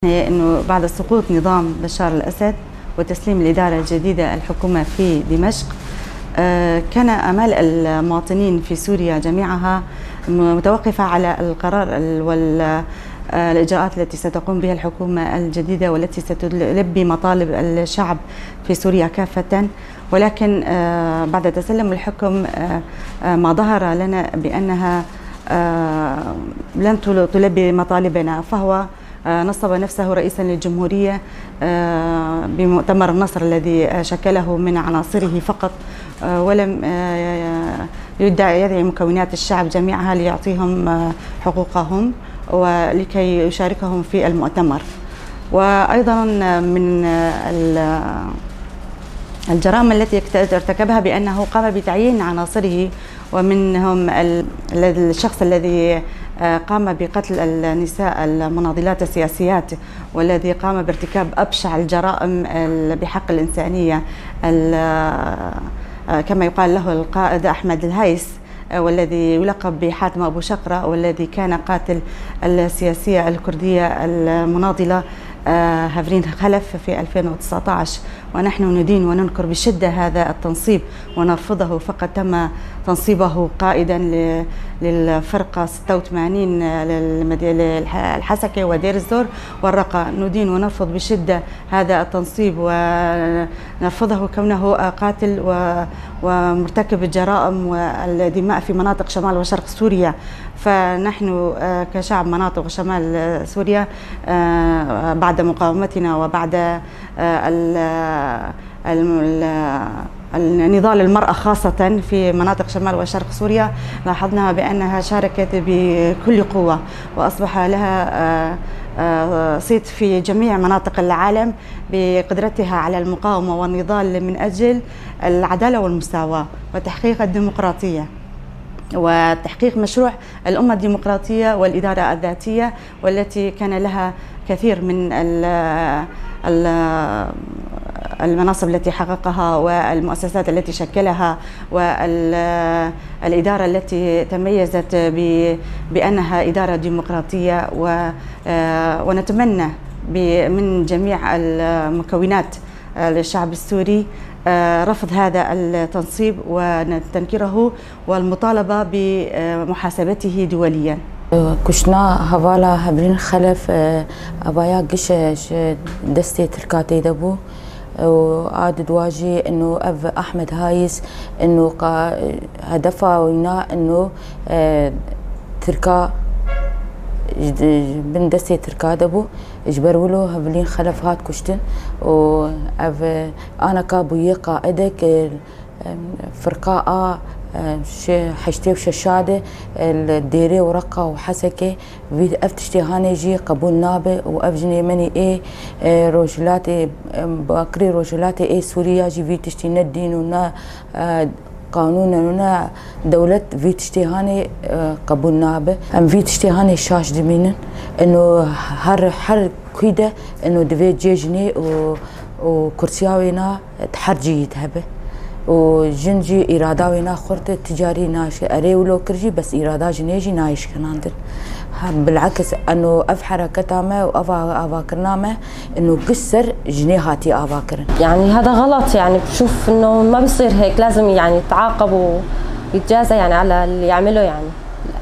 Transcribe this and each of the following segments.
هي أنه بعد سقوط نظام بشار الأسد وتسليم الإدارة الجديدة الحكومة في دمشق، كان آمال المواطنين في سوريا جميعها متوقفة على القرار والإجراءات التي ستقوم بها الحكومة الجديدة والتي ستلبي مطالب الشعب في سوريا كافة. ولكن بعد تسلم الحكم ما ظهر لنا بأنها لن تلبي مطالبنا، فهو نصب نفسه رئيسا للجمهورية بمؤتمر النصر الذي شكله من عناصره فقط، ولم يدعي مكونات الشعب جميعها ليعطيهم حقوقهم ولكي يشاركهم في المؤتمر. وأيضا من الجرائم التي ارتكبها بأنه قام بتعيين عناصره، ومنهم الشخص الذي قام بقتل النساء المناضلات السياسيات، والذي قام بارتكاب أبشع الجرائم بحق الإنسانية كما يقال له القائد أحمد الهيس، والذي يلقب بحاتم أبو شقرة، والذي كان قاتل السياسية الكردية المناضلة هافرين خلف في 2019. ونحن ندين وننكر بشدة هذا التنصيب ونرفضه، فقد تم تنصيبه قائدا للفرقة 86 للحسكة ودير الزور والرقة. ندين ونرفض بشدة هذا التنصيب ونرفضه كونه قاتل ومرتكب الجرائم والدماء في مناطق شمال وشرق سوريا. فنحن كشعب مناطق شمال سوريا بعد مقاومتنا وبعد نضال المرأة خاصة في مناطق شمال وشرق سوريا، لاحظنا بأنها شاركت بكل قوة وأصبح لها صيت في جميع مناطق العالم بقدرتها على المقاومة والنضال من أجل العدالة والمساواة وتحقيق الديمقراطية وتحقيق مشروع الأمة الديمقراطية والإدارة الذاتية، والتي كان لها كثير من المناصب التي حققها والمؤسسات التي شكلها والإدارة التي تميزت بأنها إدارة ديمقراطية. ونتمنى من جميع المكونات للشعب السوري رفض هذا التنصيب وتنكيره والمطالبة بمحاسبته دوليا. كشنا هوالا هبرين خلف أبايا قش دستي تركاتي دبو وعاد دواجي إنه أب أحمد هايس إنه هدفه وينا إنه تركا بن دستي تركا دبو اجبروا له هبلين خلف هات كشتن. وأب أنا كابوية قائدك فرقاء حشتي وششاده الديري ورقه وحسكه افتشتي هانيجي قبول نابه وافجني مني روجلاتي باكري روجلاتي سوريا جي في تشتي ندين ونا قانون ونا دولة في تشتي هاني قبول نابه ام في تشتي هاني شاش دمين انه هر كيده انه دفي جيجني وكرسياوينا تحرجي يتهبه وجنجي إرادة وينا خورت تجاري ناش أريولو كرجي بس إرادة جنيجي نايش كناندر. بالعكس أنه أف حركتها ما وأفا كرنامه إنه قصر جنيهاتي أفاكرن. يعني هذا غلط، يعني بشوف إنه ما بيصير هيك، لازم يعني يتعاقب ويتجازى يعني على اللي يعمله، يعني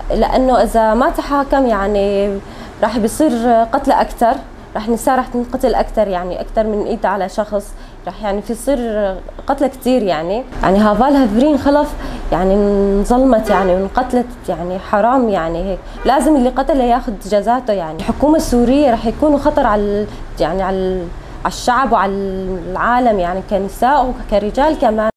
لأنه إذا ما تحاكم يعني راح بيصير قتل أكثر، راح نساء راح تنقتل أكثر، يعني أكثر من إيد على شخص، راح يعني في يصير قتل كثير. يعني هافال هافرين خلف يعني انظلمت يعني وانقتلت، يعني حرام، يعني هيك لازم اللي قتله ياخذ جزاته. يعني الحكومة السورية راح يكونوا خطر على يعني على الشعب وعلى العالم، يعني كنساء وكرجال كمان.